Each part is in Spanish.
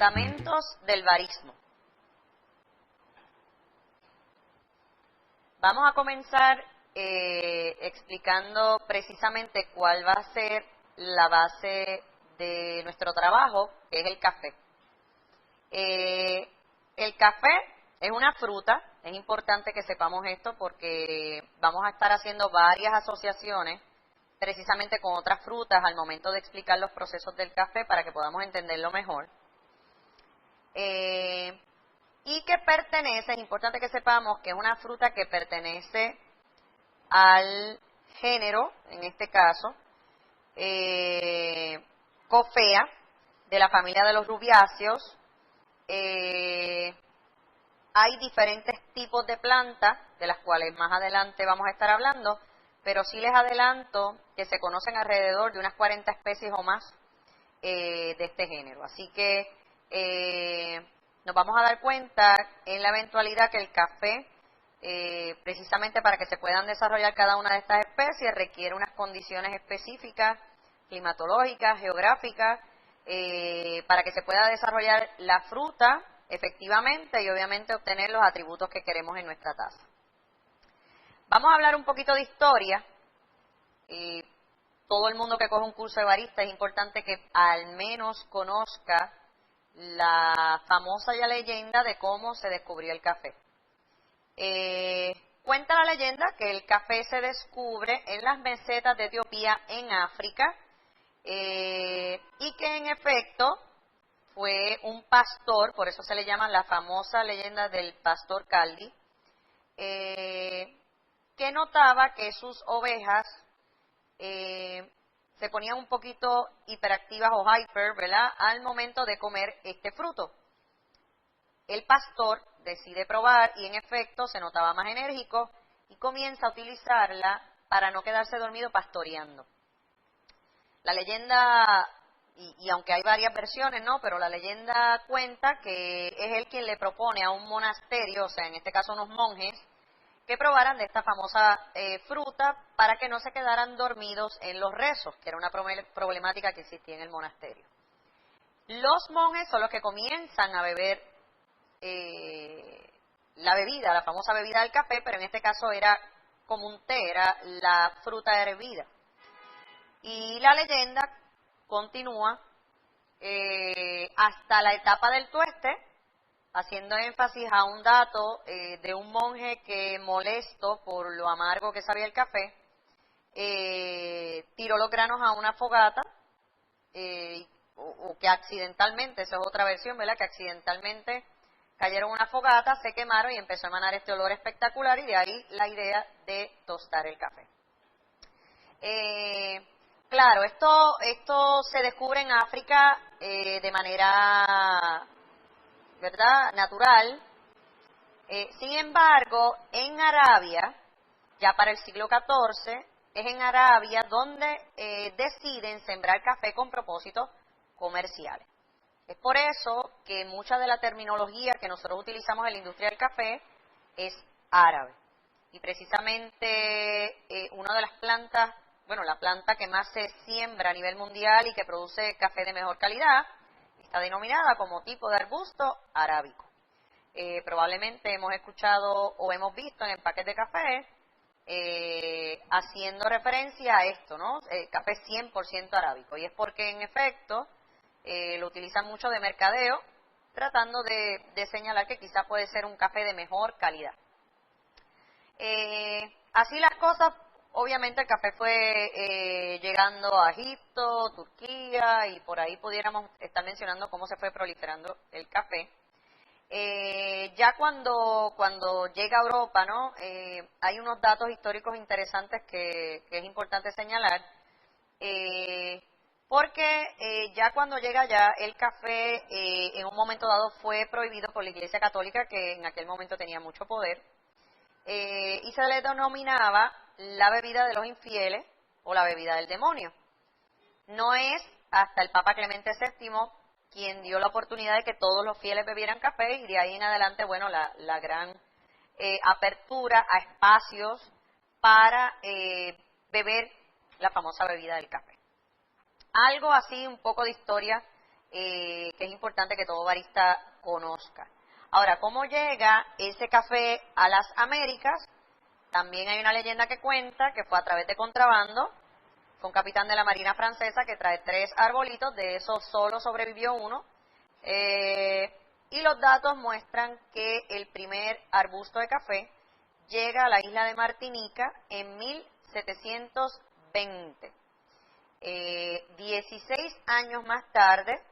Fundamentos del barismo. Vamos a comenzar explicando precisamente cuál va a ser la base de nuestro trabajo, que es el café. El café es una fruta, es importante que sepamos esto porque vamos a estar haciendo varias asociaciones precisamente con otras frutas al momento de explicar los procesos del café para que podamos entenderlo mejor. Y que pertenece, es importante que sepamos que es una fruta que pertenece al género, en este caso, Coffea, de la familia de los rubiáceos. Hay diferentes tipos de plantas, de las cuales más adelante vamos a estar hablando, pero sí les adelanto que se conocen alrededor de unas 40 especies o más de este género. Así que nos vamos a dar cuenta en la eventualidad que el café, precisamente para que se puedan desarrollar cada una de estas especies, requiere unas condiciones específicas, climatológicas, geográficas, para que se pueda desarrollar la fruta efectivamente y obviamente obtener los atributos que queremos en nuestra taza. Vamos a hablar un poquito de historia. Todo el mundo que coge un curso de barista es importante que al menos conozca la famosa ya leyenda de cómo se descubrió el café. Cuenta la leyenda que el café se descubre en las mesetas de Etiopía en África y que en efecto fue un pastor, por eso se le llama la famosa leyenda del pastor Kaldi, que notaba que sus ovejas se ponían un poquito hiperactivas o hyper, ¿verdad?, al momento de comer este fruto. El pastor decide probar y en efecto se notaba más enérgico y comienza a utilizarla para no quedarse dormido pastoreando. La leyenda, y aunque hay varias versiones, ¿no?, pero la leyenda cuenta que es él quien le propone a un monasterio, o sea, en este caso unos monjes, que probaran de esta famosa fruta para que no se quedaran dormidos en los rezos, que era una problemática que existía en el monasterio. Los monjes son los que comienzan a beber la bebida, la famosa bebida del café, pero en este caso era como un té, era la fruta hervida. Y la leyenda continúa hasta la etapa del tueste, haciendo énfasis a un dato de un monje que, molesto por lo amargo que sabía el café, tiró los granos a una fogata, o que accidentalmente, esa es otra versión, ¿verdad?, que accidentalmente cayeron en una fogata, se quemaron y empezó a emanar este olor espectacular, y de ahí la idea de tostar el café. Claro, esto se descubre en África de manera, ¿verdad?, natural. Sin embargo, en Arabia, ya para el siglo XIV, es en Arabia donde deciden sembrar café con propósitos comerciales. Es por eso que mucha de la terminología que nosotros utilizamos en la industria del café es árabe. Y precisamente una de las plantas, bueno, la planta que más se siembra a nivel mundial y que produce café de mejor calidad, está denominada como tipo de arbusto arábico. Probablemente hemos escuchado o hemos visto en empaques de café haciendo referencia a esto, ¿no? Café 100% arábico. Y es porque en efecto lo utilizan mucho de mercadeo, tratando de señalar que quizá puede ser un café de mejor calidad. Así las cosas, obviamente el café fue llegando a Egipto, Turquía, y por ahí pudiéramos estar mencionando cómo se fue proliferando el café. Ya cuando llega a Europa, ¿no?, hay unos datos históricos interesantes que es importante señalar, porque ya cuando llega allá el café en un momento dado fue prohibido por la Iglesia Católica, que en aquel momento tenía mucho poder, y se le denominaba la bebida de los infieles o la bebida del demonio. No es hasta el Papa Clemente VII quien dio la oportunidad de que todos los fieles bebieran café, y de ahí en adelante, bueno, la gran apertura a espacios para beber la famosa bebida del café. Algo así, un poco de historia que es importante que todo barista conozca. Ahora, ¿cómo llega ese café a las Américas? También hay una leyenda que cuenta que fue a través de contrabando. Fue un capitán de la Marina Francesa que trae 3 arbolitos, de esos solo sobrevivió uno. Y los datos muestran que el primer arbusto de café llega a la isla de Martinica en 1720. 16 años más tarde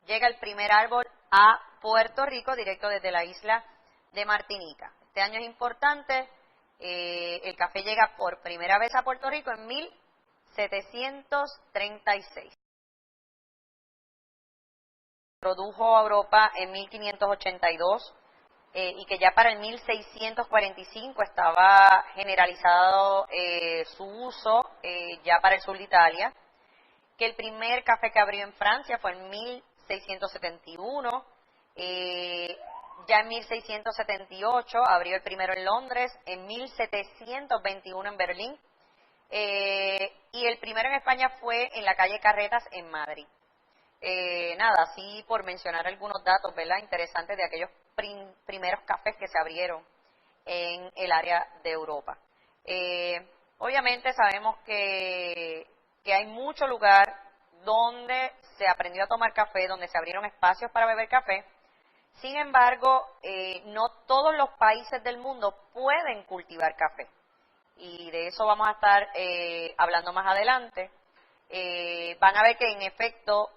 llega el primer árbol a Puerto Rico, directo desde la isla de Martinica. Este año es importante, el café llega por primera vez a Puerto Rico en 1736. Produjo a Europa en 1582 y que ya para el 1645 estaba generalizado su uso ya para el sur de Italia, que el primer café que abrió en Francia fue en 1671, ya en 1678 abrió el primero en Londres, en 1721 en Berlín, y el primero en España fue en la calle Carretas en Madrid. Nada, así por mencionar algunos datos, ¿verdad?, interesantes de aquellos primeros cafés que se abrieron en el área de Europa. Obviamente sabemos que hay mucho lugar donde se aprendió a tomar café, donde se abrieron espacios para beber café. Sin embargo, no todos los países del mundo pueden cultivar café. Y de eso vamos a estar hablando más adelante. Van a ver que en efecto,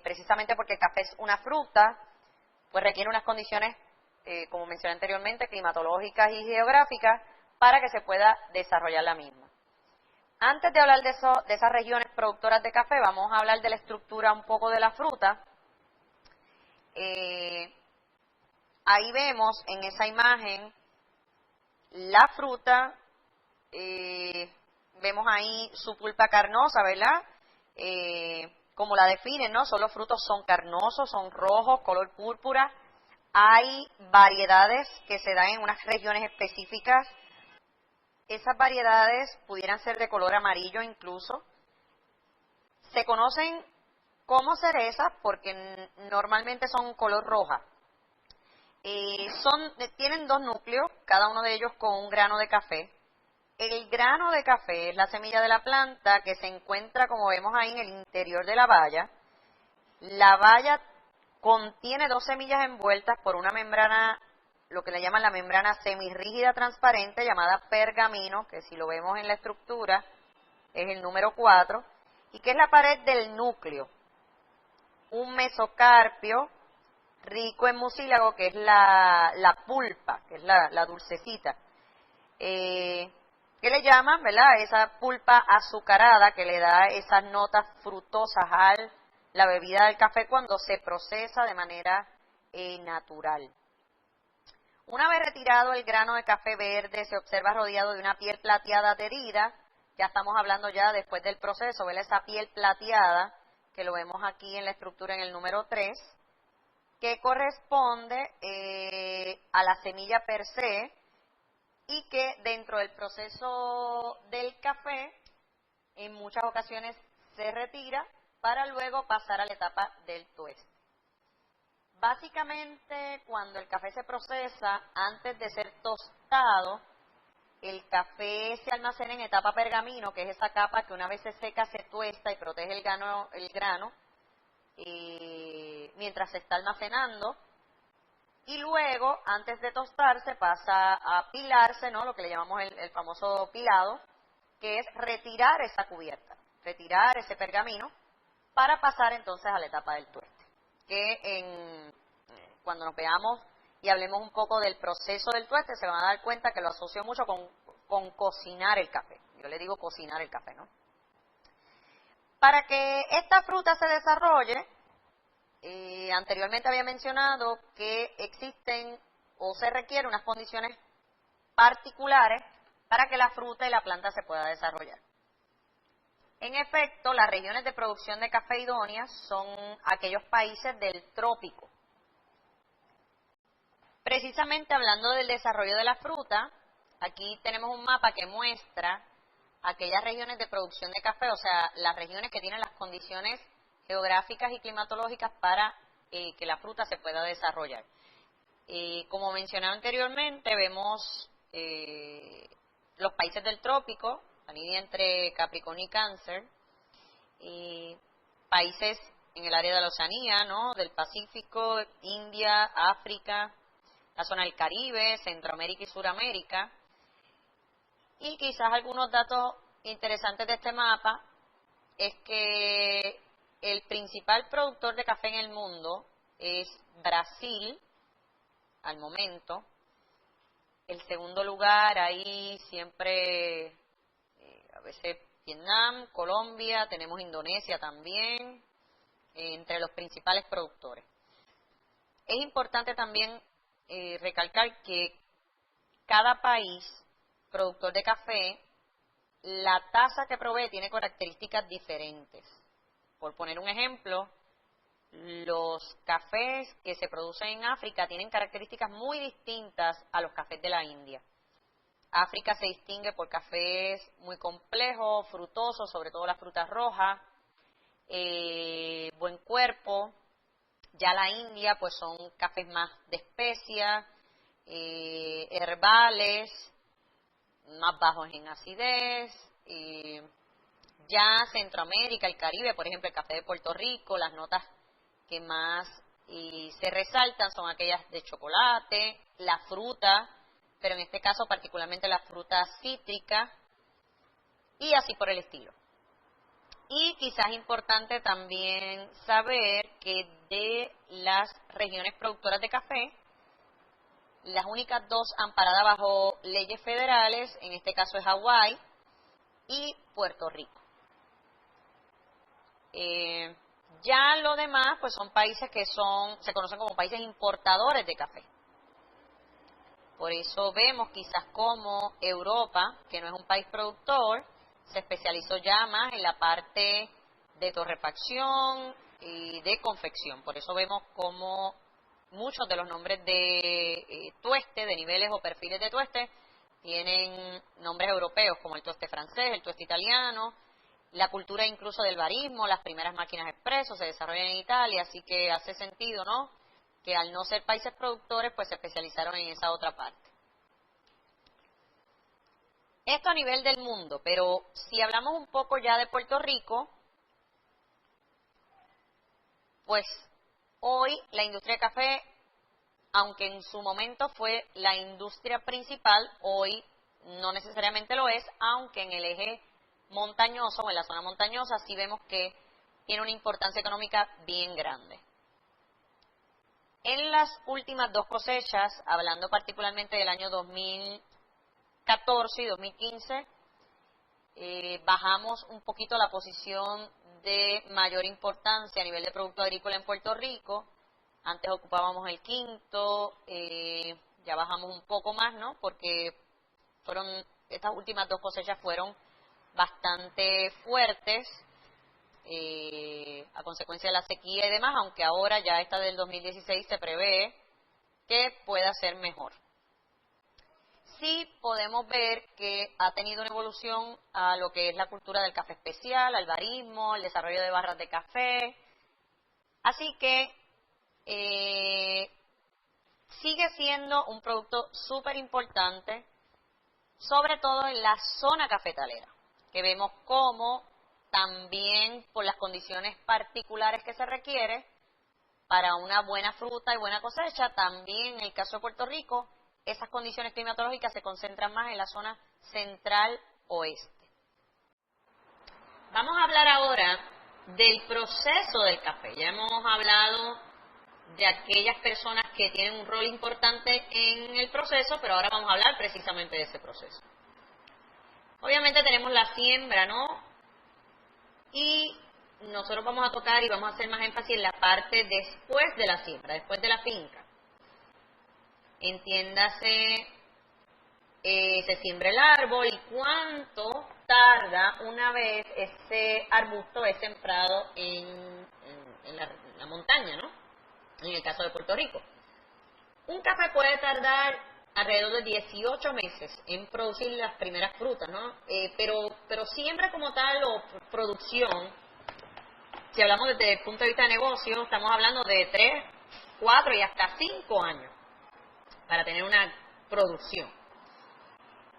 precisamente porque el café es una fruta, pues requiere unas condiciones, como mencioné anteriormente, climatológicas y geográficas, para que se pueda desarrollar la misma. Antes de hablar de esas regiones productoras de café, vamos a hablar de la estructura un poco de la fruta. Ahí vemos en esa imagen la fruta, vemos ahí su pulpa carnosa, ¿verdad? Como la definen, ¿no? Solo los frutos son carnosos, son rojos, color púrpura. Hay variedades que se dan en unas regiones específicas. Esas variedades pudieran ser de color amarillo incluso. Se conocen como cerezas porque normalmente son color roja. Tienen 2 núcleos, cada uno de ellos con un grano de café. El grano de café es la semilla de la planta que se encuentra, como vemos ahí, en el interior de la baya. La baya contiene 2 semillas envueltas por una membrana, lo que le llaman la membrana semirrígida transparente, llamada pergamino, que si lo vemos en la estructura es el número 4, y que es la pared del núcleo. Un mesocarpio rico en mucílago, que es la pulpa, que es la dulcecita. ¿Qué le llaman, verdad? Esa pulpa azucarada que le da esas notas frutosas a la bebida del café cuando se procesa de manera natural. Una vez retirado el grano de café verde, se observa rodeado de una piel plateada adherida. Ya estamos hablando ya después del proceso, ¿verdad? Esa piel plateada, que lo vemos aquí en la estructura en el número 3, que corresponde a la semilla per se, y que dentro del proceso del café en muchas ocasiones se retira para luego pasar a la etapa del tueste. Básicamente, cuando el café se procesa, antes de ser tostado, el café se almacena en etapa pergamino, que es esa capa que una vez se seca se tuesta y protege el grano mientras se está almacenando. Y luego, antes de tostarse, pasa a pilarse, ¿no? Lo que le llamamos el famoso pilado, que es retirar esa cubierta, retirar ese pergamino, para pasar entonces a la etapa del tueste. Que cuando nos veamos y hablemos un poco del proceso del tueste, se van a dar cuenta que lo asocio mucho con cocinar el café. Yo le digo cocinar el café, ¿no? Para que esta fruta se desarrolle, anteriormente había mencionado que existen o se requieren unas condiciones particulares para que la fruta y la planta se pueda desarrollar. En efecto, las regiones de producción de café idóneas son aquellos países del trópico. Precisamente hablando del desarrollo de la fruta, aquí tenemos un mapa que muestra aquellas regiones de producción de café, o sea, las regiones que tienen las condiciones geográficas y climatológicas para que la fruta se pueda desarrollar. Como mencioné anteriormente, vemos los países del trópico, la línea entre Capricornio y Cáncer, países en el área de la Oceanía, ¿no?, del Pacífico, India, África, la zona del Caribe, Centroamérica y Suramérica. Y quizás algunos datos interesantes de este mapa es que el principal productor de café en el mundo es Brasil, al momento. El segundo lugar, ahí siempre, a veces Vietnam, Colombia, tenemos Indonesia también, entre los principales productores. Es importante también recalcar que cada país productor de café, la tasa que provee tiene características diferentes. Por poner un ejemplo, los cafés que se producen en África tienen características muy distintas a los cafés de la India. África se distingue por cafés muy complejos, frutosos, sobre todo las frutas rojas, buen cuerpo. Ya la India pues son cafés más de especia, herbales, más bajos en acidez. Ya Centroamérica, el Caribe, por ejemplo, el café de Puerto Rico, las notas que más se resaltan son aquellas de chocolate, la fruta, pero en este caso particularmente la fruta cítrica, y así por el estilo. Y quizás importante también saber que de las regiones productoras de café, las únicas dos amparadas bajo leyes federales, en este caso es Hawái y Puerto Rico. Ya lo demás pues son países que se conocen como países importadores de café. Por eso vemos quizás como Europa, que no es un país productor, se especializó ya más en la parte de torrefacción y de confección. Por eso vemos como muchos de los nombres de tueste, de niveles o perfiles de tueste, tienen nombres europeos, como el tueste francés, el tueste italiano. La cultura incluso del barismo, las primeras máquinas expreso se desarrollan en Italia, así que hace sentido, ¿no?, que al no ser países productores, pues se especializaron en esa otra parte. Esto a nivel del mundo, pero si hablamos un poco ya de Puerto Rico, pues hoy la industria de café, aunque en su momento fue la industria principal, hoy no necesariamente lo es, aunque en el eje montañoso o en la zona montañosa sí vemos que tiene una importancia económica bien grande. En las últimas dos cosechas, hablando particularmente del año 2014 y 2015, bajamos un poquito la posición de mayor importancia a nivel de producto agrícola en Puerto Rico. Antes ocupábamos el quinto, ya bajamos un poco más, ¿no?, porque estas últimas dos cosechas fueron bastante fuertes a consecuencia de la sequía y demás, aunque ahora ya esta del 2016 se prevé que pueda ser mejor. Sí podemos ver que ha tenido una evolución a lo que es la cultura del café especial, al barismo, el desarrollo de barras de café. Así que sigue siendo un producto súper importante, sobre todo en la zona cafetalera, que vemos cómo también por las condiciones particulares que se requiere para una buena fruta y buena cosecha, también en el caso de Puerto Rico, esas condiciones climatológicas se concentran más en la zona central-oeste. Vamos a hablar ahora del proceso del café. Ya hemos hablado de aquellas personas que tienen un rol importante en el proceso, pero ahora vamos a hablar precisamente de ese proceso. Obviamente tenemos la siembra, ¿no? Y nosotros vamos a tocar y vamos a hacer más énfasis en la parte después de la siembra, después de la finca. Entiéndase, se siembra el árbol y cuánto tarda una vez ese arbusto es sembrado en la montaña, ¿no?, en el caso de Puerto Rico. Un café puede tardar alrededor de 18 meses en producir las primeras frutas, ¿no? Pero siembra como tal o producción si hablamos desde el punto de vista de negocio, estamos hablando de 3, 4 y hasta 5 años para tener una producción.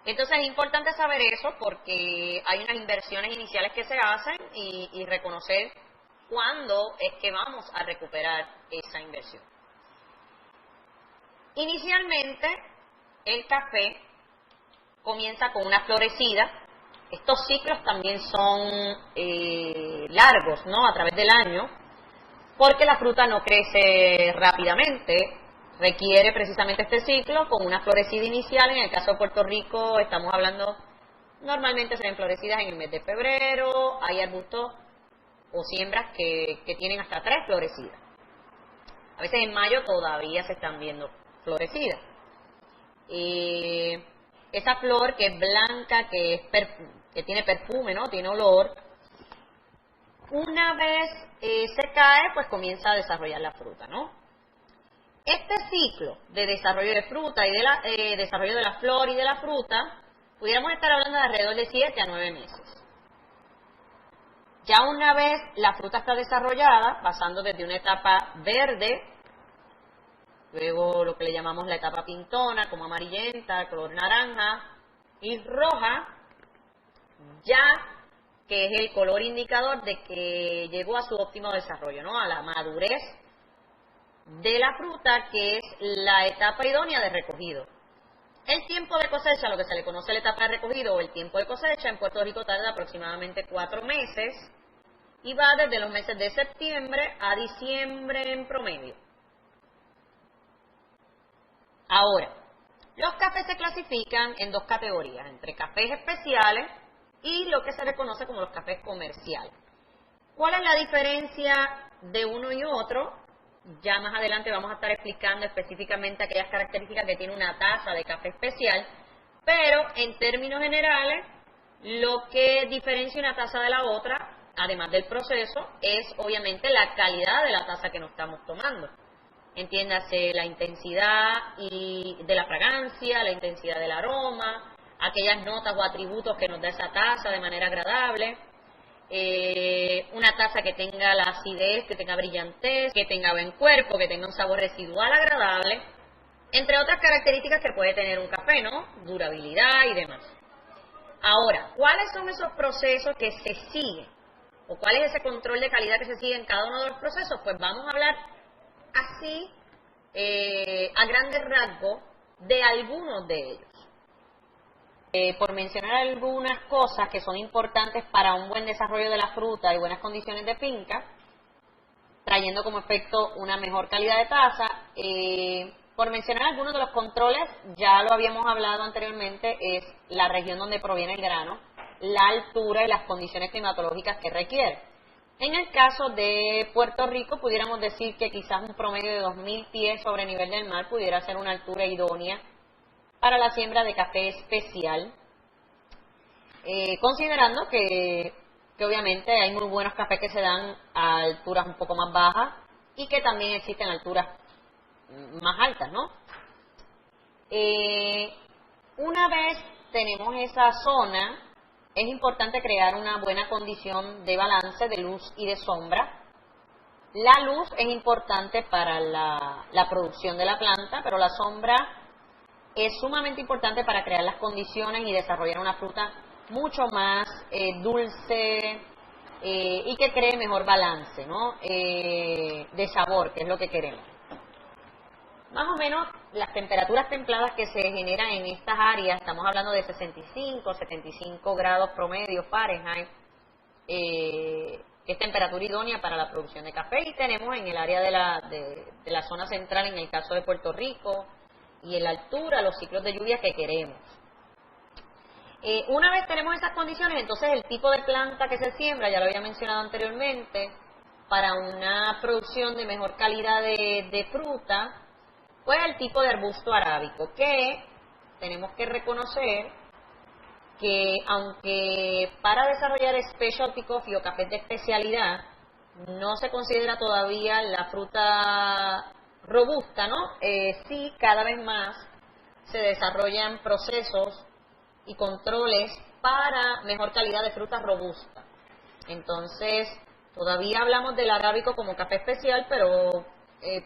Entonces es importante saber eso porque hay unas inversiones iniciales que se hacen y reconocer cuándo es que vamos a recuperar esa inversión. Inicialmente, el café comienza con una florecida. Estos ciclos también son largos, ¿no? A través del año, porque la fruta no crece rápidamente, requiere precisamente este ciclo con una florecida inicial. En el caso de Puerto Rico estamos hablando, normalmente se ven florecidas en el mes de febrero, hay arbustos o siembras que tienen hasta 3 florecidas. A veces en mayo todavía se están viendo florecidas. Esa flor que es blanca, que tiene perfume, ¿no? Tiene olor, una vez se cae, pues comienza a desarrollar la fruta, ¿no? Este ciclo de desarrollo de fruta y de desarrollo de la flor y de la fruta, pudiéramos estar hablando de alrededor de 7 a 9 meses. Ya una vez la fruta está desarrollada, pasando desde una etapa verde, luego lo que le llamamos la etapa pintona, como amarillenta, color naranja y roja, ya que es el color indicador de que llegó a su óptimo desarrollo, ¿no? A la madurez de la fruta, que es la etapa idónea de recogido. El tiempo de cosecha, lo que se le conoce la etapa de recogido o el tiempo de cosecha, en Puerto Rico tarda aproximadamente 4 meses y va desde los meses de septiembre a diciembre en promedio. Ahora, los cafés se clasifican en 2 categorías, entre cafés especiales y lo que se le conoce como los cafés comerciales. ¿Cuál es la diferencia de uno y otro? Ya más adelante vamos a estar explicando específicamente aquellas características que tiene una taza de café especial, pero en términos generales, lo que diferencia una taza de la otra, además del proceso, es obviamente la calidad de la taza que nos estamos tomando. Entiéndase la intensidad de la fragancia, la intensidad del aroma, aquellas notas o atributos que nos da esa taza de manera agradable. Una taza que tenga la acidez, que tenga brillantez, que tenga buen cuerpo, que tenga un sabor residual agradable, entre otras características que puede tener un café, ¿no? Durabilidad y demás. Ahora, ¿cuáles son esos procesos que se siguen? ¿O cuál es ese control de calidad que se sigue en cada uno de los procesos? Pues vamos a hablar así, a grandes rasgos, de algunos de ellos. Por mencionar algunas cosas que son importantes para un buen desarrollo de la fruta y buenas condiciones de finca, trayendo como efecto una mejor calidad de taza. Por mencionar algunos de los controles, ya lo habíamos hablado anteriormente, es la región donde proviene el grano, la altura y las condiciones climatológicas que requiere. En el caso de Puerto Rico, pudiéramos decir que quizás un promedio de 2.000 pies sobre nivel del mar pudiera ser una altura idónea para la siembra de café especial, considerando que obviamente hay muy buenos cafés que se dan a alturas un poco más bajas y que también existen alturas más altas, ¿no? Una vez tenemos esa zona, es importante crear una buena condición de balance de luz y de sombra. La luz es importante para la producción de la planta, pero la sombra es sumamente importante para crear las condiciones y desarrollar una fruta mucho más dulce y que cree mejor balance, ¿no? De sabor, que es lo que queremos. Más o menos las temperaturas templadas que se generan en estas áreas, estamos hablando de 65, 75 grados promedio Fahrenheit, es temperatura idónea para la producción de café, y tenemos en el área de la zona central, en el caso de Puerto Rico, y en la altura, los ciclos de lluvia que queremos. Una vez tenemos esas condiciones, entonces el tipo de planta que se siembra, ya lo había mencionado anteriormente, para una producción de mejor calidad de fruta, pues el tipo de arbusto arábico, que tenemos que reconocer que aunque para desarrollar specialty coffee o cafés de especialidad no se considera todavía la fruta robusta, ¿no? Sí, cada vez más se desarrollan procesos y controles para mejor calidad de fruta robusta. Entonces, Todavía hablamos del arábico como café especial, pero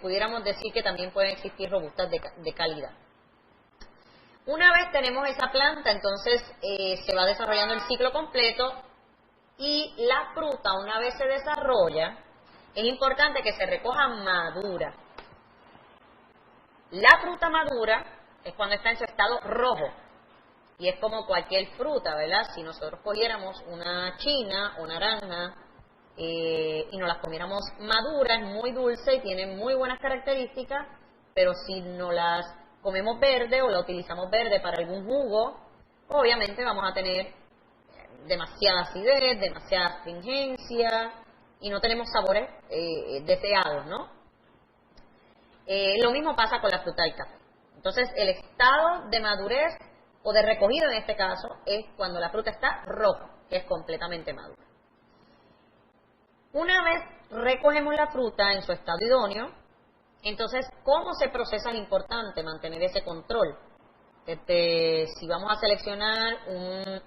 pudiéramos decir que también pueden existir robustas de calidad. Una vez tenemos esa planta, entonces se va desarrollando el ciclo completo y la fruta, una vez se desarrolla, es importante que se recoja madura. La fruta madura es cuando está en su estado rojo y es como cualquier fruta, ¿verdad? Si nosotros cogiéramos una china o naranja y nos las comiéramos maduras, es muy dulce y tiene muy buenas características, pero si no las comemos verde o la utilizamos verde para algún jugo, obviamente vamos a tener demasiada acidez, demasiada astringencia y no tenemos sabores deseados, ¿no? Lo mismo pasa con la fruta del café. Entonces, el estado de madurez o de recogido en este caso es cuando la fruta está roja, que es completamente madura. Una vez recogemos la fruta en su estado idóneo, entonces, ¿cómo se procesa? Es importante mantener ese control. Si vamos a seleccionar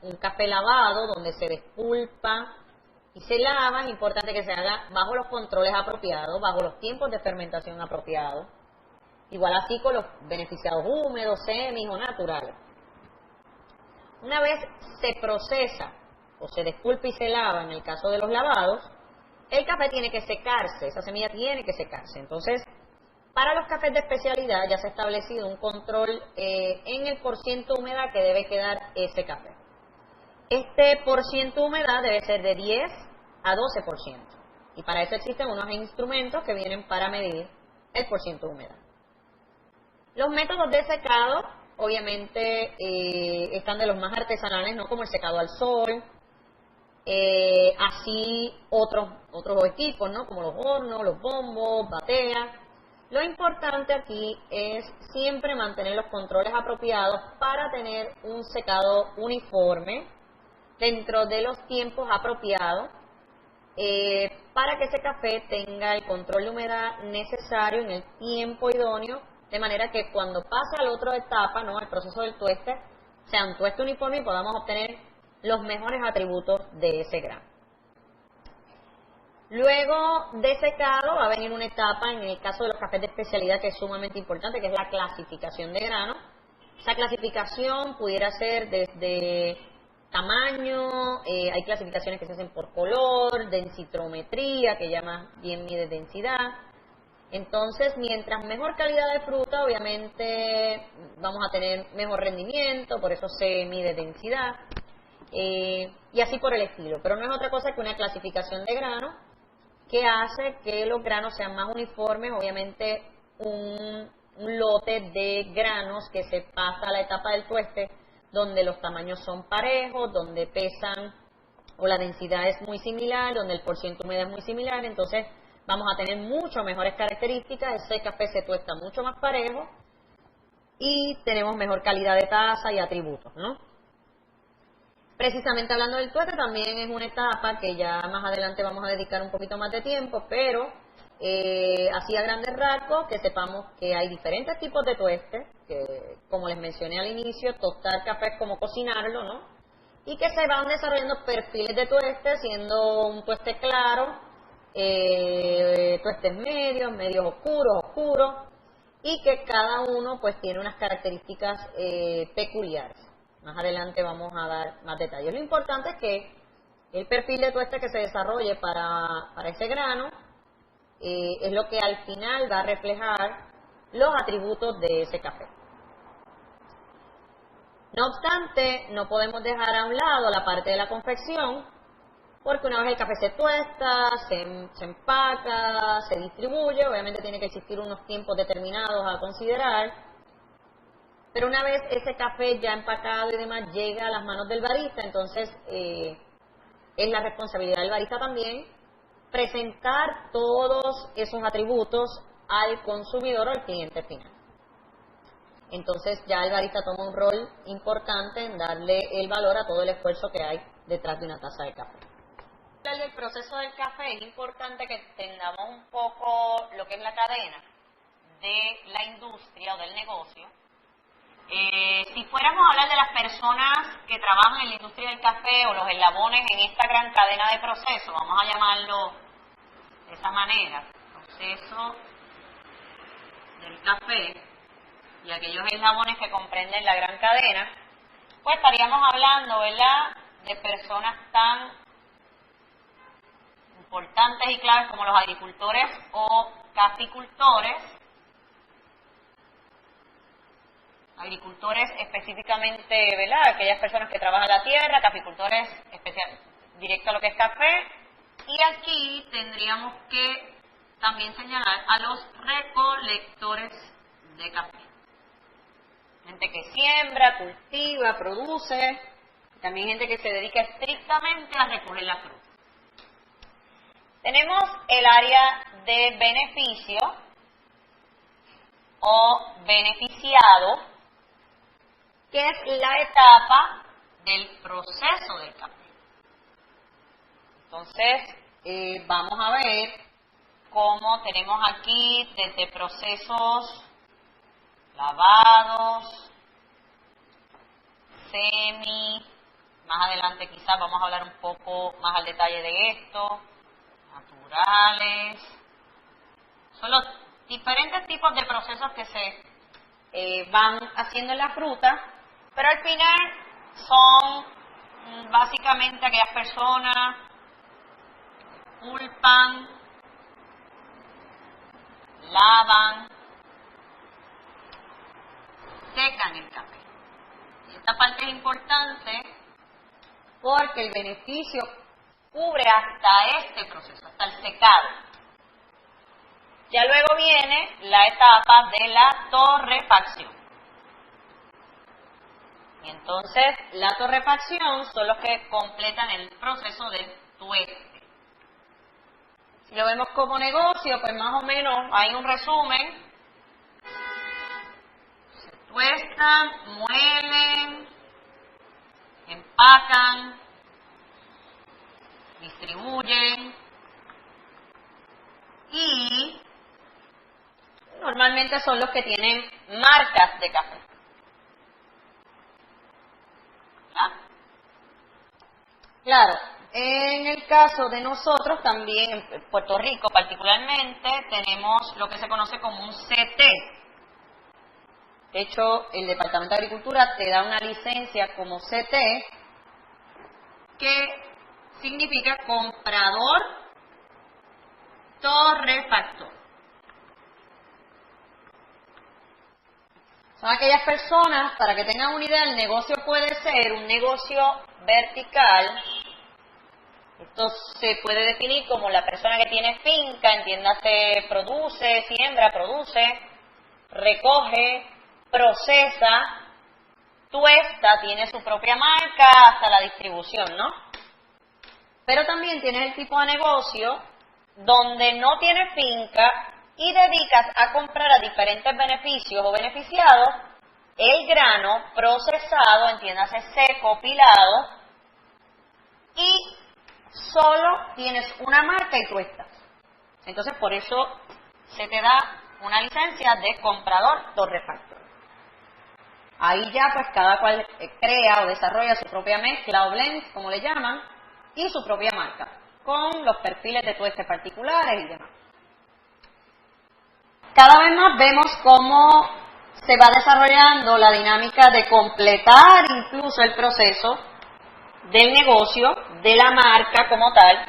un café lavado donde se despulpa y se lava, es importante que se haga bajo los controles apropiados, bajo los tiempos de fermentación apropiados. Igual así con los beneficiados húmedos, semis o naturales. Una vez se procesa o se despulpa y se lava, en el caso de los lavados, el café tiene que secarse, esa semilla tiene que secarse. Entonces, para los cafés de especialidad ya se ha establecido un control en el porciento de humedad que debe quedar ese café. Este porciento de humedad debe ser de 10 a 12%. Y para eso existen unos instrumentos que vienen para medir el porciento de humedad. Los métodos de secado, obviamente, están de los más artesanales, no como el secado al sol, así otros equipos, ¿no? Como los hornos, los bombos, bateas. Lo importante aquí es siempre mantener los controles apropiados para tener un secado uniforme dentro de los tiempos apropiados para que ese café tenga el control de humedad necesario en el tiempo idóneo, de manera que cuando pasa a la otra etapa, ¿no? El proceso del tueste, sea un tueste uniforme y podamos obtener los mejores atributos de ese grano. Luego de secado va a venir una etapa, en el caso de los cafés de especialidad, que es sumamente importante, que es la clasificación de grano. Esa clasificación pudiera ser desde tamaño, hay clasificaciones que se hacen por color, densitrometría, que ya más bien mide densidad. Entonces, mientras mejor calidad de fruta, obviamente vamos a tener mejor rendimiento, por eso se mide densidad, y así por el estilo. Pero no es otra cosa que una clasificación de grano que hace que los granos sean más uniformes, obviamente un lote de granos que se pasa a la etapa del tueste, donde los tamaños son parejos, donde pesan o la densidad es muy similar, donde el porciento de humedad es muy similar, entonces vamos a tener mucho mejores características, ese café se tuesta mucho más parejo y tenemos mejor calidad de taza y atributos, ¿no? Precisamente hablando del tueste, también es una etapa que ya más adelante vamos a dedicar un poquito más de tiempo, pero así a grandes rasgos, que sepamos que hay diferentes tipos de tueste, que como les mencioné al inicio, tostar café es como cocinarlo, ¿no? Y que se van desarrollando perfiles de tueste, siendo un tueste claro, tuestes medios, medios oscuros, y que cada uno pues tiene unas características peculiares. Más adelante vamos a dar más detalles. Lo importante es que el perfil de tueste que se desarrolle para ese grano es lo que al final va a reflejar los atributos de ese café. No obstante, no podemos dejar a un lado la parte de la confección, porque una vez el café se tuesta, se empaca, se distribuye, obviamente tiene que existir unos tiempos determinados a considerar. Pero una vez ese café ya empacado y demás llega a las manos del barista, entonces es la responsabilidad del barista también presentar todos esos atributos al consumidor o al cliente final. Entonces ya el barista toma un rol importante en darle el valor a todo el esfuerzo que hay detrás de una taza de café. En el proceso del café es importante que entendamos un poco lo que es la cadena de la industria o del negocio. Si fuéramos a hablar de las personas que trabajan en la industria del café o los eslabones en esta gran cadena de proceso, vamos a llamarlo de esa manera, proceso del café y aquellos eslabones que comprenden la gran cadena, pues estaríamos hablando, ¿verdad?, de personas tan importantes y claves como los agricultores o caficultores. Agricultores específicamente, ¿verdad?, aquellas personas que trabajan la tierra, caficultores directo a lo que es café, y aquí tendríamos que también señalar a los recolectores de café. Gente que siembra, cultiva, produce, también gente que se dedica estrictamente a recoger la fruta. Tenemos el área de beneficio o beneficiado, que es la etapa del proceso del café. Entonces, vamos a ver cómo tenemos aquí desde procesos lavados, más adelante quizás vamos a hablar un poco más al detalle de esto, naturales. Son los diferentes tipos de procesos que se van haciendo en la fruta, pero al final son básicamente aquellas personas que pulpan, lavan, secan el café. Y esta parte es importante porque el beneficio cubre hasta este proceso, hasta el secado. Ya luego viene la etapa de la torrefacción. Y entonces la torrefacción son los que completan el proceso del tueste. Si lo vemos como negocio, pues más o menos hay un resumen. Se tuestan, muelen, empacan, distribuyen y normalmente son los que tienen marcas de café. ¿Ah? Claro, en el caso de nosotros también, en Puerto Rico particularmente, tenemos lo que se conoce como un CT. De hecho, el Departamento de Agricultura te da una licencia como CT, que significa comprador torrefactor. Son aquellas personas, para que tengan una idea, el negocio puede ser un negocio vertical. Esto se puede definir como la persona que tiene finca, entiéndase, produce, siembra, produce, recoge, procesa, tuesta, tiene su propia marca hasta la distribución, ¿no? Pero también tienes el tipo de negocio donde no tienes finca y dedicas a comprar a diferentes beneficios o beneficiados el grano procesado, entiéndase, seco, pilado, y solo tienes una marca y tuestas. Entonces, por eso se te da una licencia de comprador torrefactor. Ahí ya, pues, cada cual crea o desarrolla su propia mezcla o blend, como le llaman, y su propia marca, con los perfiles de tueste particulares y demás. Cada vez más vemos cómo se va desarrollando la dinámica de completar incluso el proceso del negocio, de la marca como tal,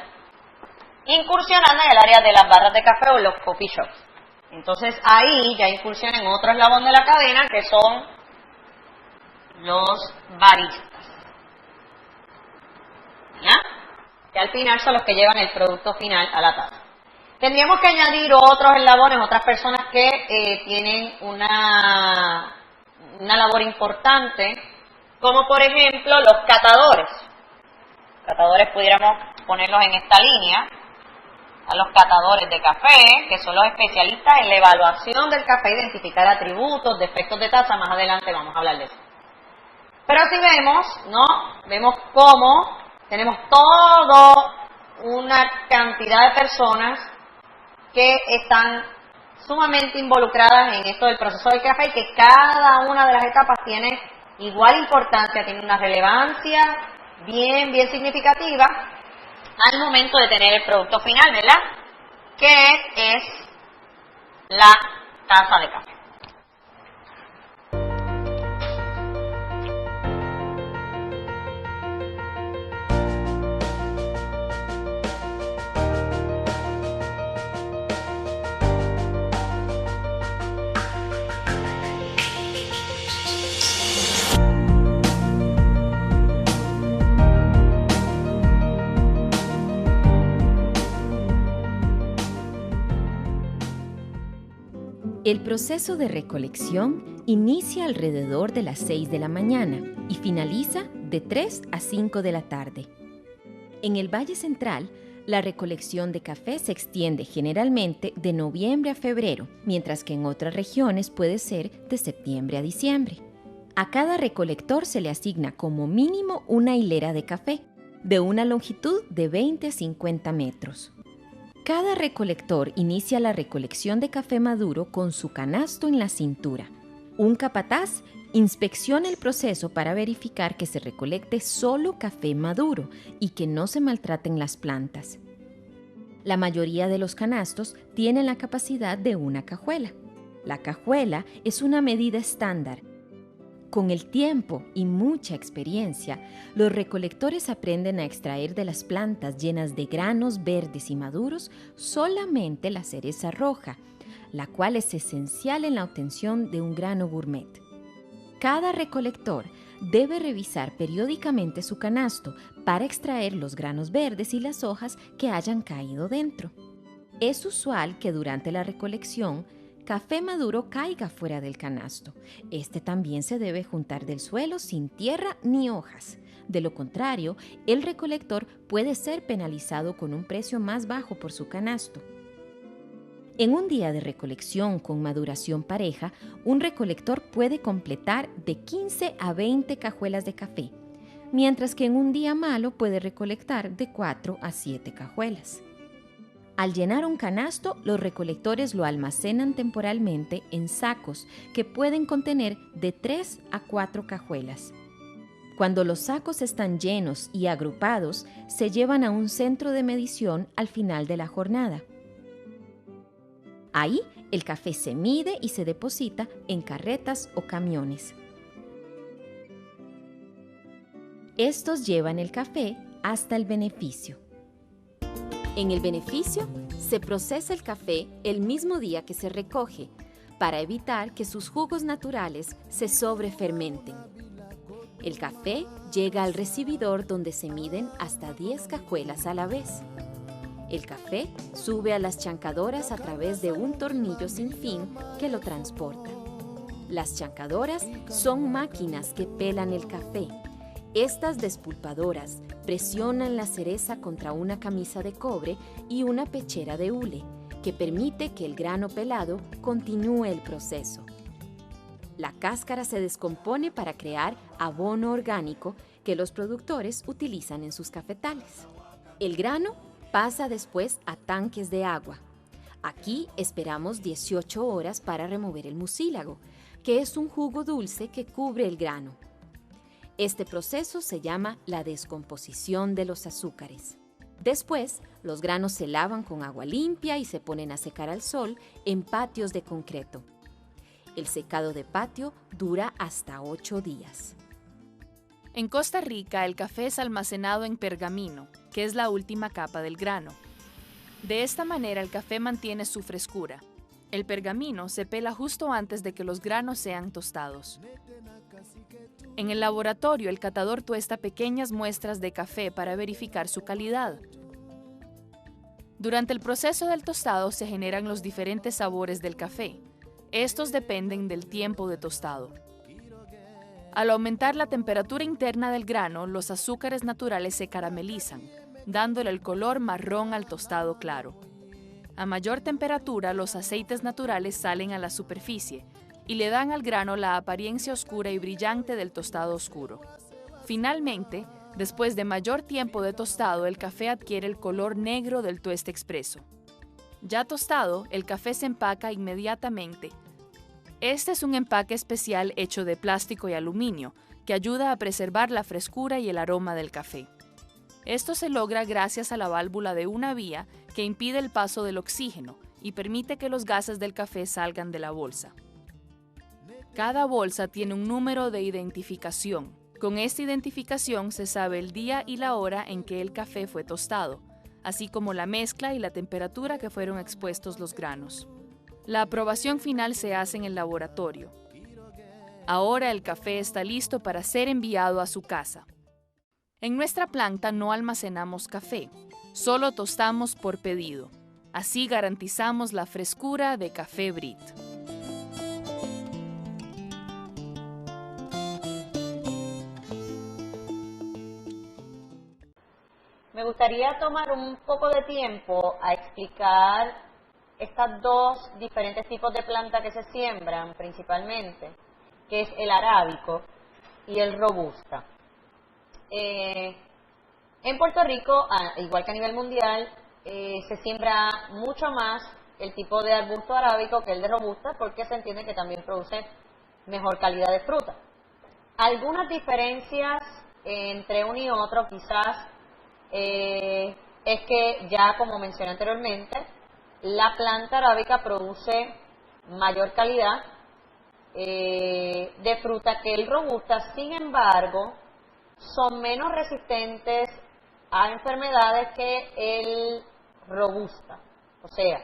incursionando en el área de las barras de café o los coffee shops. Entonces ahí ya incursiona en otro eslabón de la cadena que son los baristas, ¿ya? Que al final son los que llevan el producto final a la taza. Tendríamos que añadir otros eslabones, otras personas que tienen una labor importante, como por ejemplo los catadores. Catadores pudiéramos ponerlos en esta línea, a los catadores de café, que son los especialistas en la evaluación del café, identificar atributos, defectos de taza, más adelante vamos a hablar de eso. Pero si vemos, ¿no? Vemos cómo tenemos toda una cantidad de personas que están sumamente involucradas en esto del proceso del café y que cada una de las etapas tiene igual importancia, tiene una relevancia bien significativa al momento de tener el producto final, ¿verdad? ¿Qué es la taza de café? El proceso de recolección inicia alrededor de las 6 de la mañana y finaliza de 3 a 5 de la tarde. En el Valle Central, la recolección de café se extiende generalmente de noviembre a febrero, mientras que en otras regiones puede ser de septiembre a diciembre. A cada recolector se le asigna como mínimo una hilera de café, de una longitud de 20 a 50 metros. Cada recolector inicia la recolección de café maduro con su canasto en la cintura. Un capataz inspecciona el proceso para verificar que se recolecte solo café maduro y que no se maltraten las plantas. La mayoría de los canastos tienen la capacidad de una cajuela. La cajuela es una medida estándar. Con el tiempo y mucha experiencia, los recolectores aprenden a extraer de las plantas llenas de granos verdes y maduros solamente la cereza roja, la cual es esencial en la obtención de un grano gourmet. Cada recolector debe revisar periódicamente su canasto para extraer los granos verdes y las hojas que hayan caído dentro. Es usual que durante la recolección, café maduro caiga fuera del canasto. Este también se debe juntar del suelo sin tierra ni hojas. De lo contrario, el recolector puede ser penalizado con un precio más bajo por su canasto. En un día de recolección con maduración pareja, un recolector puede completar de 15 a 20 cajuelas de café, mientras que en un día malo puede recolectar de 4 a 7 cajuelas. Al llenar un canasto, los recolectores lo almacenan temporalmente en sacos que pueden contener de 3 a 4 cajuelas. Cuando los sacos están llenos y agrupados, se llevan a un centro de medición al final de la jornada. Ahí, el café se mide y se deposita en carretas o camiones. Estos llevan el café hasta el beneficio. En el beneficio, se procesa el café el mismo día que se recoge, para evitar que sus jugos naturales se sobrefermenten. El café llega al recibidor donde se miden hasta 10 cajuelas a la vez. El café sube a las chancadoras a través de un tornillo sin fin que lo transporta. Las chancadoras son máquinas que pelan el café. Estas despulpadoras presionan la cereza contra una camisa de cobre y una pechera de hule, que permite que el grano pelado continúe el proceso. La cáscara se descompone para crear abono orgánico que los productores utilizan en sus cafetales. El grano pasa después a tanques de agua. Aquí esperamos 18 horas para remover el mucílago, que es un jugo dulce que cubre el grano. Este proceso se llama la descomposición de los azúcares. Después, los granos se lavan con agua limpia y se ponen a secar al sol en patios de concreto. El secado de patio dura hasta 8 días. En Costa Rica, el café es almacenado en pergamino, que es la última capa del grano. De esta manera, el café mantiene su frescura. El pergamino se pela justo antes de que los granos sean tostados. En el laboratorio, el catador tuesta pequeñas muestras de café para verificar su calidad. Durante el proceso del tostado se generan los diferentes sabores del café. Estos dependen del tiempo de tostado. Al aumentar la temperatura interna del grano, los azúcares naturales se caramelizan, dándole el color marrón al tostado claro. A mayor temperatura, los aceites naturales salen a la superficie y le dan al grano la apariencia oscura y brillante del tostado oscuro. Finalmente, después de mayor tiempo de tostado, el café adquiere el color negro del tueste expreso. Ya tostado, el café se empaca inmediatamente. Este es un empaque especial hecho de plástico y aluminio, que ayuda a preservar la frescura y el aroma del café. Esto se logra gracias a la válvula de una vía que impide el paso del oxígeno y permite que los gases del café salgan de la bolsa. Cada bolsa tiene un número de identificación. Con esta identificación se sabe el día y la hora en que el café fue tostado, así como la mezcla y la temperatura que fueron expuestos los granos. La aprobación final se hace en el laboratorio. Ahora el café está listo para ser enviado a su casa. En nuestra planta no almacenamos café, solo tostamos por pedido. Así garantizamos la frescura de Café Brit. Me gustaría tomar un poco de tiempo a explicar estas dos diferentes tipos de planta que se siembran principalmente, que es el arábico y el robusta. En Puerto Rico, igual que a nivel mundial, se siembra mucho más el tipo de arbusto arábico que el de robusta, porque se entiende que también produce mejor calidad de fruta. Algunas diferencias entre uno y otro quizás es que, ya como mencioné anteriormente, la planta arábica produce mayor calidad de fruta que el robusta. Sin embargo, son menos resistentes a enfermedades que el robusta. O sea,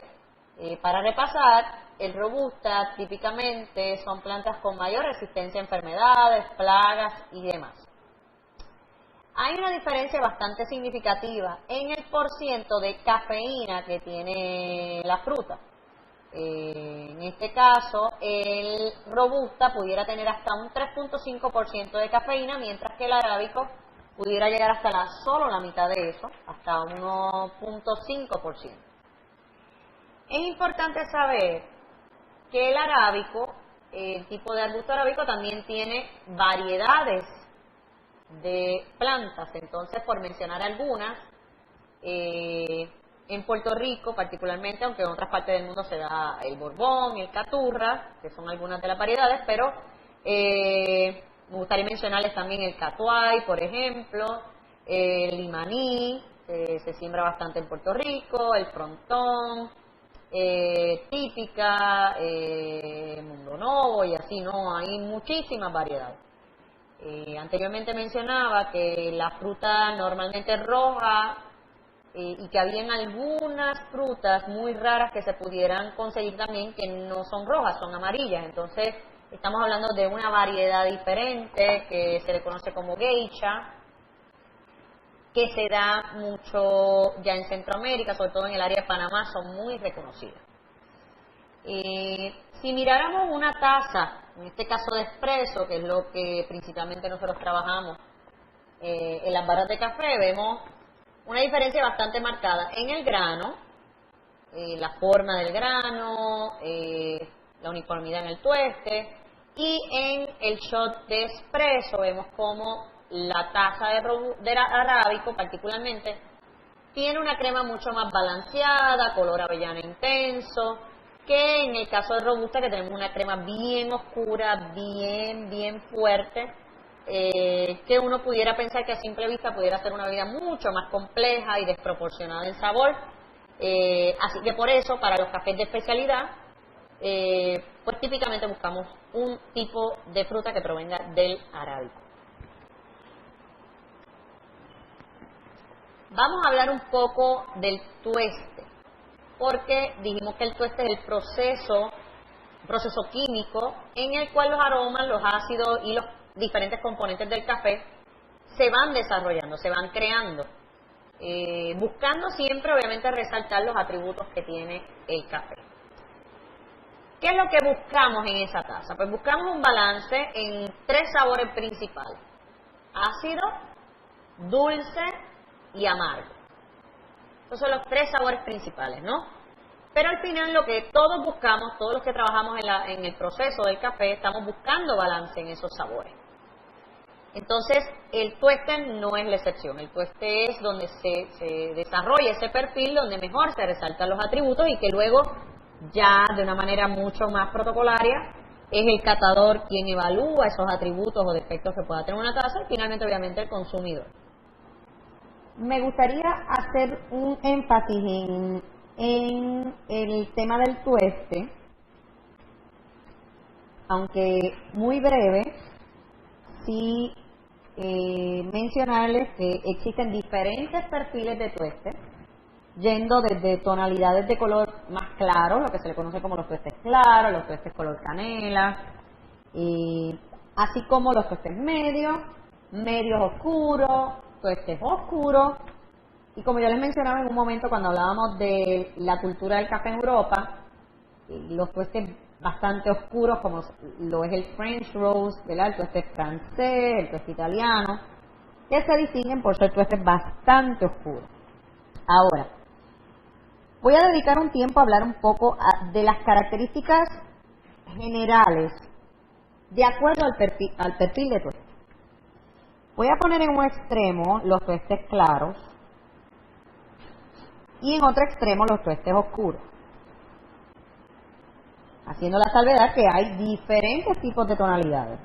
para repasar, el robusta típicamente son plantas con mayor resistencia a enfermedades, plagas y demás. Hay una diferencia bastante significativa en el porciento de cafeína que tiene la fruta. En este caso, el robusta pudiera tener hasta un 3.5% de cafeína, mientras que el arábico pudiera llegar hasta solo la mitad de eso, hasta 1.5%. Es importante saber que el arábico, el tipo de arbusto arábico, también tiene variedades de plantas. Entonces, por mencionar algunas, en Puerto Rico particularmente, aunque en otras partes del mundo se da el borbón, el caturra, que son algunas de las variedades, pero me gustaría mencionarles también el catuay, por ejemplo, el limaní, se siembra bastante en Puerto Rico, el frontón, típica, mundo novo y así, ¿no? Hay muchísimas variedades. Anteriormente mencionaba que la fruta normalmente es roja, y que habían algunas frutas muy raras que se pudieran conseguir también que no son rojas, son amarillas. Entonces estamos hablando de una variedad diferente que se le conoce como geisha, que se da mucho ya en Centroamérica, sobre todo en el área de Panamá, son muy reconocidas. Si miráramos una taza, en este caso de espresso, que es lo que principalmente nosotros trabajamos en las barras de café, vemos una diferencia bastante marcada en el grano, la forma del grano, la uniformidad en el tueste, y en el shot de espresso vemos como la taza de arábico particularmente tiene una crema mucho más balanceada, color avellana intenso, que en el caso de robusta, que tenemos una crema bien oscura, bien fuerte, que uno pudiera pensar que a simple vista pudiera ser una bebida mucho más compleja y desproporcionada en sabor. Así que por eso, para los cafés de especialidad, pues típicamente buscamos un tipo de fruta que provenga del arábico. Vamos a hablar un poco del tueste, porque dijimos que el tueste es el proceso químico en el cual los aromas, los ácidos y los diferentes componentes del café se van desarrollando, se van creando, buscando siempre obviamente resaltar los atributos que tiene el café. ¿Qué es lo que buscamos en esa taza? Pues buscamos un balance en tres sabores principales: ácido, dulce y amargo. Esos son los tres sabores principales, ¿no? Pero al final lo que todos buscamos, todos los que trabajamos en el proceso del café, estamos buscando balance en esos sabores. Entonces, el tueste no es la excepción. El tueste es donde se desarrolla ese perfil, donde mejor se resaltan los atributos y que luego, ya de una manera mucho más protocolaria, es el catador quien evalúa esos atributos o defectos que pueda tener una taza y finalmente, obviamente, el consumidor. me gustaría hacer un énfasis en el tema del tueste, aunque muy breve, sí mencionarles que existen diferentes perfiles de tueste, yendo desde tonalidades de color más claro, lo que se le conoce como los tuestes claros, los tuestes color canela, así como los tuestes medios oscuros, tuestes oscuros, y como yo les mencionaba en un momento cuando hablábamos de la cultura del café en Europa, los tuestes bastante oscuros como lo es el French roast, ¿verdad? El tueste francés, el tueste italiano, que se distinguen por ser tuestes bastante oscuros. Ahora, voy a dedicar un tiempo a hablar un poco de las características generales de acuerdo al perfil de tueste. Voy a poner en un extremo los tuestes claros y en otro extremo los tuestes oscuros, haciendo la salvedad que hay diferentes tipos de tonalidades.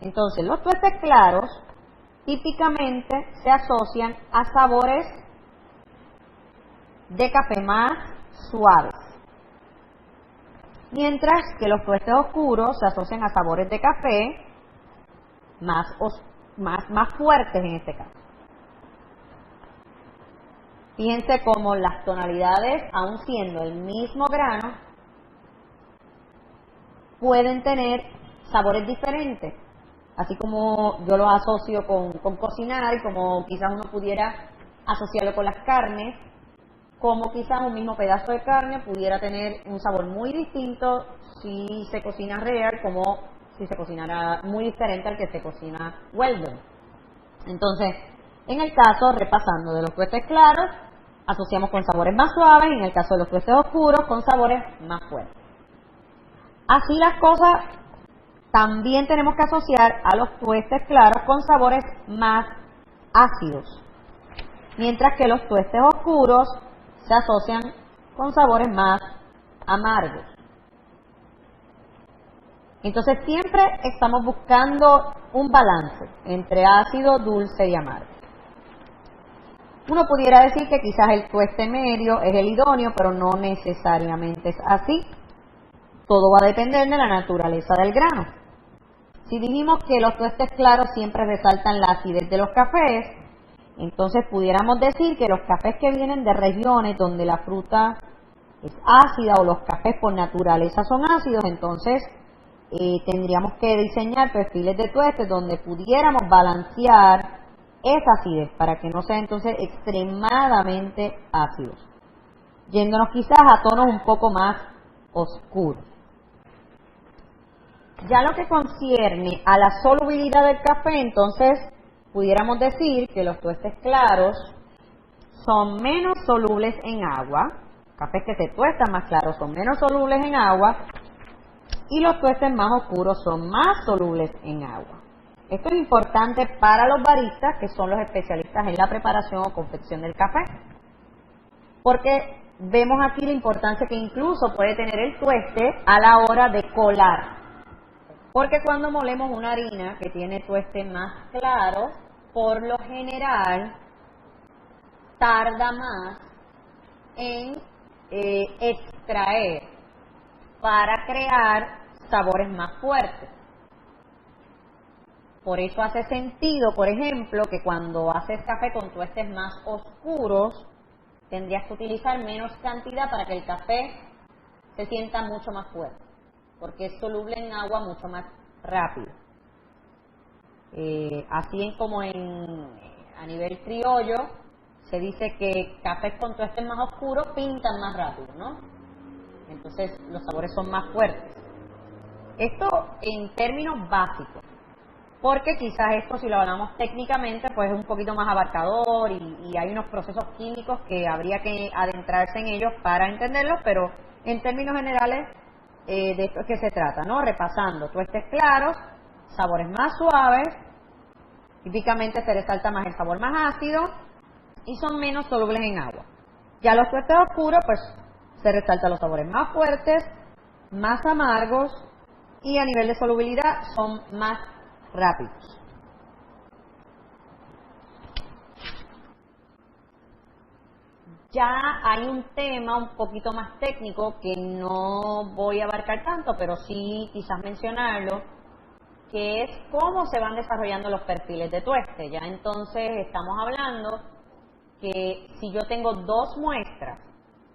Entonces, los tuestes claros típicamente se asocian a sabores de café más suaves, mientras que los tuestes oscuros se asocian a sabores de café más fuertes en este caso. Fíjense cómo las tonalidades, aun siendo el mismo grano, pueden tener sabores diferentes. Así como yo lo asocio con cocinar y como quizás uno pudiera asociarlo con las carnes, como quizás un mismo pedazo de carne pudiera tener un sabor muy distinto si se cocina rare, como si se cocinara muy diferente al que se cocina well done. Entonces, en el caso, repasando, de los tuestes claros, asociamos con sabores más suaves, y en el caso de los tuestes oscuros, con sabores más fuertes. Así las cosas, también tenemos que asociar a los tuestes claros con sabores más ácidos, mientras que los tuestes oscuros se asocian con sabores más amargos. Entonces siempre estamos buscando un balance entre ácido, dulce y amargo. Uno pudiera decir que quizás el tueste medio es el idóneo, pero no necesariamente es así. Todo va a depender de la naturaleza del grano. Si dijimos que los tuestes claros siempre resaltan la acidez de los cafés, entonces pudiéramos decir que los cafés que vienen de regiones donde la fruta es ácida o los cafés por naturaleza son ácidos, entonces tendríamos que diseñar perfiles de tuestes donde pudiéramos balancear esa acidez para que no sea entonces extremadamente ácidos, yéndonos quizás a tonos un poco más oscuros. Ya lo que concierne a la solubilidad del café, entonces pudiéramos decir que los tuestes claros son menos solubles en agua, cafés que se tuestan más claros son menos solubles en agua, y los tuestes más oscuros son más solubles en agua. Esto es importante para los baristas, que son los especialistas en la preparación o confección del café, porque vemos aquí la importancia que incluso puede tener el tueste a la hora de colar. Porque cuando molemos una harina que tiene tueste más claro, por lo general tarda más en extraer para crear sabores más fuertes. Por eso hace sentido, por ejemplo, que cuando haces café con tuestes más oscuros, tendrías que utilizar menos cantidad para que el café se sienta mucho más fuerte, porque es soluble en agua mucho más rápido. Así como a nivel criollo, se dice que cafés con tuestes más oscuros pintan más rápido, ¿no? Entonces los sabores son más fuertes. Esto en términos básicos, porque quizás esto, si lo hablamos técnicamente, pues es un poquito más abarcador y hay unos procesos químicos que habría que adentrarse en ellos para entenderlos, pero en términos generales de esto es que se trata, ¿no? Repasando, tuestes claros, sabores más suaves, típicamente se resalta más el sabor más ácido y son menos solubles en agua. Ya los tuestes oscuros, pues se resaltan los sabores más fuertes, más amargos y a nivel de solubilidad son más rápidos. ya hay un tema un poquito más técnico que no voy a abarcar tanto, pero sí quizás mencionarlo, que es cómo se van desarrollando los perfiles de tueste. Ya entonces estamos hablando que si yo tengo 2 muestras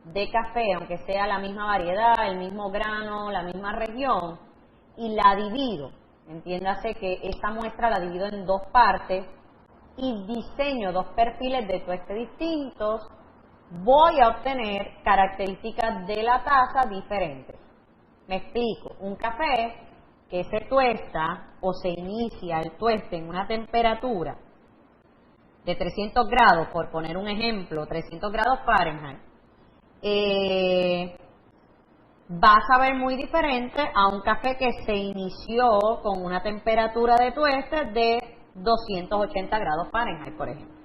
de café, aunque sea la misma variedad, el mismo grano, la misma región, y la divido, entiéndase que esta muestra la divido en 2 partes y diseño 2 perfiles de tueste distintos, voy a obtener características de la taza diferentes. Me explico, un café que se tuesta o se inicia el tueste en una temperatura de 300 grados, por poner un ejemplo, 300 grados Fahrenheit, va a saber muy diferente a un café que se inició con una temperatura de tueste de 280 grados Fahrenheit, por ejemplo.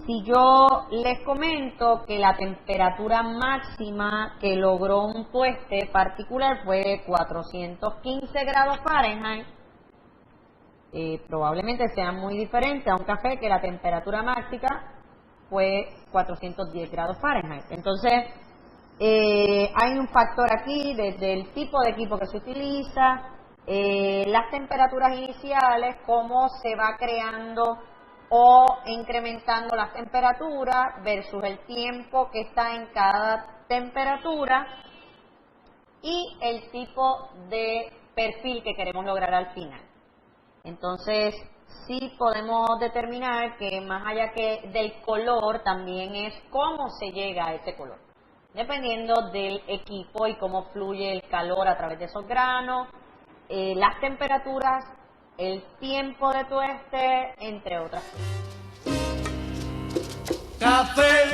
Si yo les comento que la temperatura máxima que logró un tueste particular fue de 415 grados Fahrenheit, probablemente sea muy diferente a un café que la temperatura máxima fue 410 grados Fahrenheit. Entonces, hay un factor aquí desde el tipo de equipo que se utiliza, las temperaturas iniciales, cómo se va creando o incrementando las temperaturas versus el tiempo que está en cada temperatura y el tipo de perfil que queremos lograr al final. Entonces, sí podemos determinar que más allá que del color, también es cómo se llega a ese color, dependiendo del equipo y cómo fluye el calor a través de esos granos, las temperaturas, el tiempo de tueste, entre otras cosas. Café,